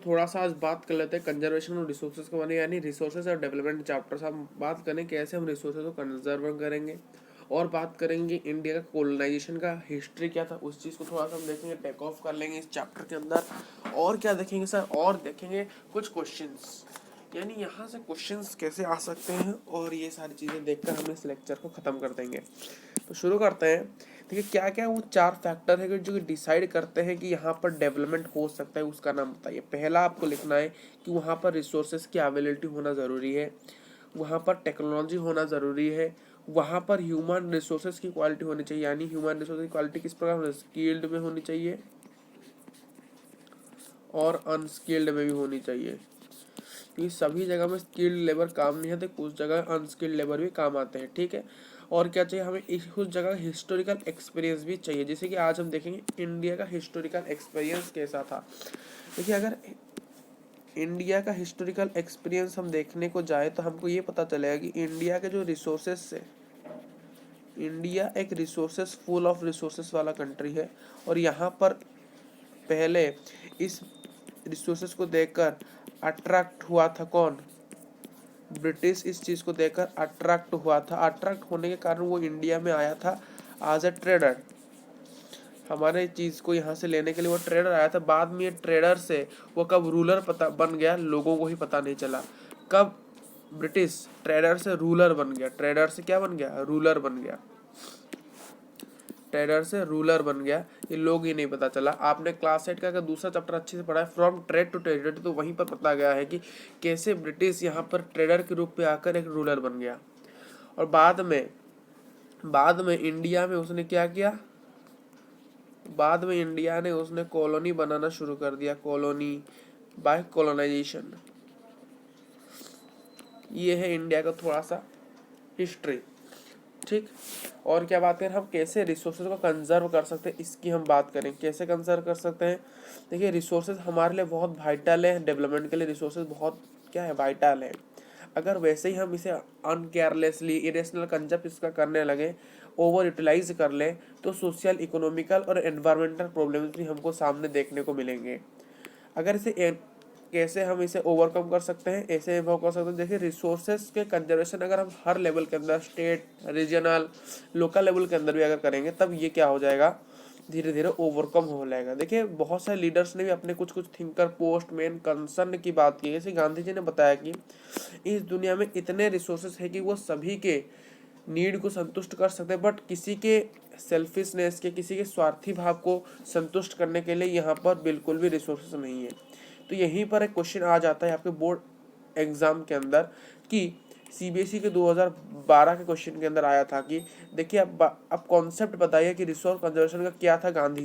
थोड़ा सा आज बात कर लेते हैं कंजर्वेशन और रिसोर्सेज के बारे में, यानी रिसोर्सेज और डेवलपमेंट चैप्टर से हम बात करें कैसे हम रिसोर्सेज को कंजर्व करेंगे, और बात करेंगे इंडिया का कोलोनाइजेशन का हिस्ट्री क्या था, उस चीज़ को थोड़ा सा हम देखेंगे, टेक ऑफ कर लेंगे इस चैप्टर के अंदर। और क्या देखेंगे सर, और देखेंगे कुछ क्वेश्चंस, यानी यहाँ से क्वेश्चंस कैसे आ सकते हैं, और ये सारी चीज़ें देखकर हम इस लेक्चर को ख़त्म कर देंगे। तो शुरू करते हैं। देखिए क्या क्या वो 4 फैक्टर है जो डिसाइड करते हैं कि यहाँ पर डेवलपमेंट हो सकता है, उसका नाम बताइए। पहला आपको लिखना है कि वहाँ पर रिसोर्सेज की अवेलेबिलिटी होना ज़रूरी है, वहाँ पर टेक्नोलॉजी होना ज़रूरी है, वहाँ पर ह्यूमन रिसोर्सेज की क्वालिटी होनी चाहिए, यानी ह्यूमन रिसोर्सेज की क्वालिटी किस प्रकार होनी, स्किल्ड में होनी चाहिए और अनस्किल्ड में भी होनी चाहिए, क्योंकि सभी जगह में स्किल्ड लेबर काम नहीं आते, कुछ जगह अनस्किल्ड लेबर भी काम आते हैं, ठीक है। और क्या चाहिए हमें, कुछ जगह हिस्टोरिकल एक्सपीरियंस भी चाहिए, जैसे कि आज हम देखेंगे इंडिया का हिस्टोरिकल एक्सपीरियंस कैसा था। देखिए अगर इंडिया का हिस्टोरिकल एक्सपीरियंस हम देखने को जाए तो हमको ये पता चलेगा कि इंडिया के जो रिसोर्सेस से, इंडिया एक रिसोर्सेस फुल ऑफ रिसोर्सेस वाला कंट्री है, और यहाँ पर पहले इस रिसोर्सेस को देखकर अट्रैक्ट हुआ था कौन, ब्रिटिश इस चीज़ को देखकर अट्रैक्ट हुआ था। अट्रैक्ट होने के कारण वो इंडिया में आया था एज अ ट्रेडर, हमारे चीज़ को यहाँ से लेने के लिए वो ट्रेडर आया था। बाद में ये ट्रेडर से वो कब रूलर पता बन गया, लोगों को ही पता नहीं चला। कब ब्रिटिश ट्रेडर से रूलर बन गया, ट्रेडर से क्या बन गया, रूलर बन गया, ट्रेडर से रूलर बन गया, ये लोग ही नहीं पता चला। आपने क्लास 8 का अगर दूसरा चैप्टर अच्छे से पढ़ा है, फ्रॉम ट्रेड टू टेरिटरी, तो वहीं पर पता गया है कि कैसे ब्रिटिश यहाँ पर ट्रेडर के रूप में आकर एक रूलर बन गया। और बाद में इंडिया में उसने क्या किया, बाद में इंडिया ने उसने कॉलोनी बनाना शुरू कर दिया, कॉलोनी बाय कॉलोनाइजेशन। ये है इंडिया का थोड़ा सा हिस्ट्री, ठीक। और क्या बात करें, हम कैसे रिसोर्सेज को कंजर्व कर सकते हैं, इसकी हम बात करें, कैसे कंजर्व कर सकते हैं। देखिए रिसोर्सेज हमारे लिए बहुत वाइटल है, डेवलपमेंट के लिए रिसोर्सेज बहुत क्या है, वाइटल है। अगर वैसे ही हम इसे अनकेयरलेसली इरेशनल कंजप्ट इसका करने लगे, ओवर यूटिलाइज कर ले, तो सोशल, इकोनॉमिकल और एनवायरमेंटल प्रॉब्लम्स भी हमको सामने देखने को मिलेंगे। अगर कैसे हम इसे ओवरकम कर सकते हैं, ऐसे इन्वॉल्व कर सकते हैं। देखिए रिसोर्सेज के कंजर्वेशन अगर हम हर लेवल के अंदर, स्टेट, रीजनल, लोकल लेवल के अंदर भी अगर करेंगे, तब ये क्या हो जाएगा, धीरे धीरे ओवरकम हो जाएगा। देखिए बहुत सारे लीडर्स ने भी अपने कुछ कुछ थिंकर, पोस्टमैन, कंसर्न की बात की। जैसे गांधी जी ने बताया कि इस दुनिया में इतने रिसोर्सेज है कि वो सभी के नीड को संतुष्ट कर सकते हैं, बट किसी के सेल्फिशनेस के, किसी के स्वार्थी भाव को संतुष्ट करने के लिए यहाँ पर बिल्कुल भी रिसोर्सेज नहीं है। तो यहीं पर एक क्वेश्चन आ जाता है आपके बोर्ड एग्जाम के अंदर कि सीबीएसई के 2012 के क्वेश्चन के अंदर आया था कि देखिए अब कॉन्सेप्ट बताइए कि रिसोर्स कंजर्वेशन का क्या था, गांधी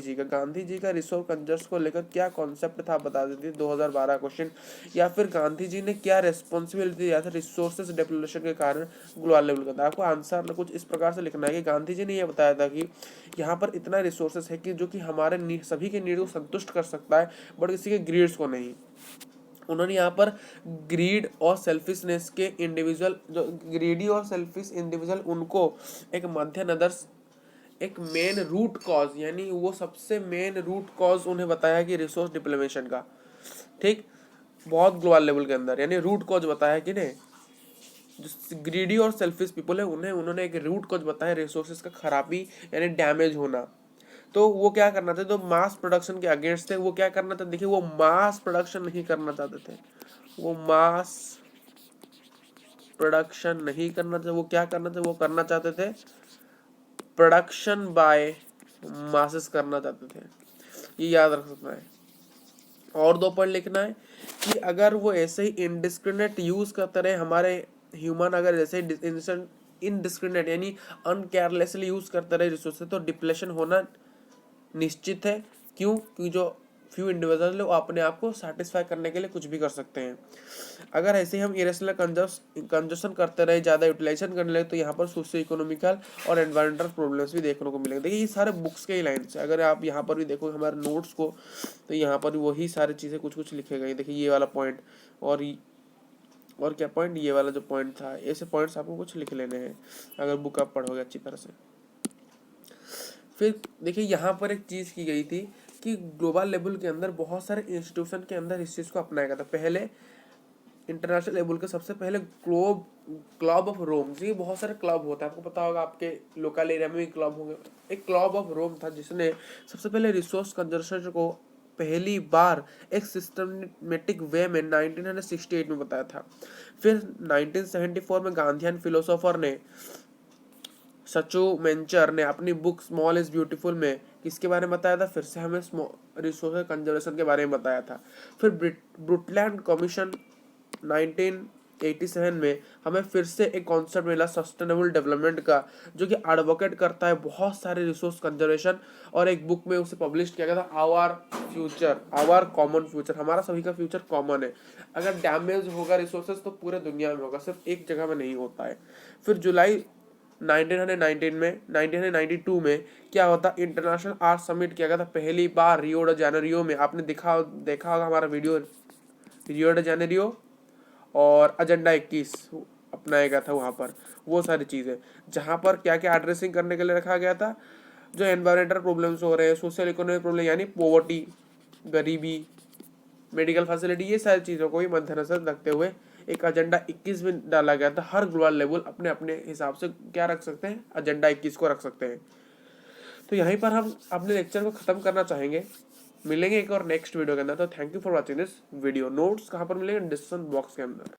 जी का रिसोर्स कंजर्वेशन को लेकर क्या कॉन्सेप्ट था, बता देते 2012 क्वेश्चन। या फिर गांधी जी ने क्या रेस्पॉन्सिबिलिटी दिया था रिसोर्सेज डेवलपमेंट के कारण ग्लोबल लेवल का था। आपको आंसर कुछ इस प्रकार से लिखना है कि गांधी जी ने यह बताया था कि यहाँ पर इतना रिसोर्सेज है कि जो कि हमारे सभी के नीड को संतुष्ट कर सकता है, बट किसी के ग्रीड्स को नहीं। उन्होंने यहाँ पर ग्रीड और सेल्फिशनेस के इंडिविजुअल, जो ग्रीडी और सेल्फिश इंडिविजुअल, उनको एक मध्य नजर, एक मेन रूट कॉज, यानी वो सबसे मेन रूट कॉज उन्हें बताया कि रिसोर्स डिप्लोमेशन का, ठीक, बहुत ग्लोबल लेवल के अंदर, यानी रूट कॉज बताया कि नहीं, जो ग्रीडी और सेल्फिश पीपल है उन्होंने एक रूट कॉज बताया रिसोर्सेज का खराबी, यानी डैमेज होना। तो वो क्या करना था, जो मास प्रोडक्शन के अगेंस्ट थे, वो क्या करना था, देखिए वो मास प्रोडक्शन नहीं करना चाहते थे, वो मास प्रोडक्शन नहीं करना था, वो क्या करना था, वो करना चाहते थे प्रोडक्शन बाय मासेस करना चाहते थे। ये याद रख सकना है। और 2 पॉइंट लिखना है कि अगर वो ऐसे ही इनडिस्क्रिमिनेट यूज करते रहे, हमारे ह्यूमन अगर ऐसे इनडिस्क्रिमिनेट यानी अनकेयरलेसली यूज करते रहे रिसोर्सेज, तो डिप्लेशन होना निश्चित है। क्यों, क्योंकि जो फ्यू इंडिविजुअल वो अपने आप को सेटिस्फाई करने के लिए कुछ भी कर सकते हैं। अगर ऐसे हम इरेशनल कंजप्शन करते रहे, ज़्यादा यूटिलाइजेशन करने लगे, तो यहाँ पर सोशियो इकोनॉमिकल और एनवायरमेंटल प्रॉब्लम्स भी देखने को मिलेंगे। देखिए ये सारे बुक्स के ही लाइन्स है, अगर आप यहाँ पर भी देखो हमारे नोट्स को, तो यहाँ पर भी वही सारी चीज़ें कुछ कुछ लिखे गए। देखिए ये वाला पॉइंट और क्या पॉइंट, ये वाला जो पॉइंट था, ऐसे पॉइंट्स आपको कुछ लिख लेने हैं अगर बुक आप पढ़ोगे अच्छी तरह से। फिर देखिए यहाँ पर एक चीज़ की गई थी कि ग्लोबल लेवल के अंदर बहुत सारे इंस्टीट्यूशन के अंदर इस चीज़ को अपनाया गया था। पहले इंटरनेशनल लेवल के सबसे पहले क्लब ऑफ रोम, जी बहुत सारे क्लब होता है, आपको पता होगा, आपके लोकल एरिया में भी क्लब होंगे। एक क्लब ऑफ रोम था जिसने सबसे पहले रिसोर्स कंजर्वेशन को पहली बार एक सिस्टमेटिक वे में 1968 में बताया था। फिर 1974 में गांधीयन फिलोसोफर ने सचू मेंचर ने अपनी बुक स्मॉल इज ब्यूटीफुल में किसके बारे में बताया था, फिर से हमें रिसोर्स कंजर्वेशन के बारे में बताया था। फिर ब्रुटलैंड कमीशन 1987 में हमें फिर से एक कॉन्सेप्ट मिला सस्टेनेबल डेवलपमेंट का, जो कि एडवोकेट करता है बहुत सारे रिसोर्स कंजर्वेशन, और एक बुक में उसे पब्लिश किया गया था, our future, our common future, हमारा सभी का फ्यूचर कॉमन है। अगर डैमेज होगा रिसोर्सेज तो पूरे दुनिया में होगा, सिर्फ एक जगह में नहीं होता है। फिर जुलाई 1992 में क्या होता, इंटरनेशनल आर्ट समिट किया गया था पहली बार रियो डे जेनेरियो में। आपने देखा होगा हमारा वीडियो, रियो डे जेनेरियो और एजेंडा 21 अपनाया गया था वहाँ पर। वो सारी चीज़ें जहाँ पर क्या क्या एड्रेसिंग करने के लिए रखा गया था, जो एनवायरमेंटल प्रॉब्लम्स हो रहे हैं, सोशल इकोनॉमिक प्रॉब्लम यानी पॉवर्टी, गरीबी, मेडिकल फैसिलिटी, ये सारी चीज़ों को भी मद्देनजर रखते हुए एक एजेंडा 21 में डाला गया था। हर ग्लोबल लेवल अपने अपने हिसाब से क्या रख सकते हैं, एजेंडा 21 को रख सकते हैं। तो यहीं पर हम अपने लेक्चर को ख़त्म करना चाहेंगे। मिलेंगे एक और नेक्स्ट वीडियो के अंदर। तो thank you for watching this video. Notes कहाँ पर मिलेंगे, डिस्क्रिप्शन बॉक्स के अंदर।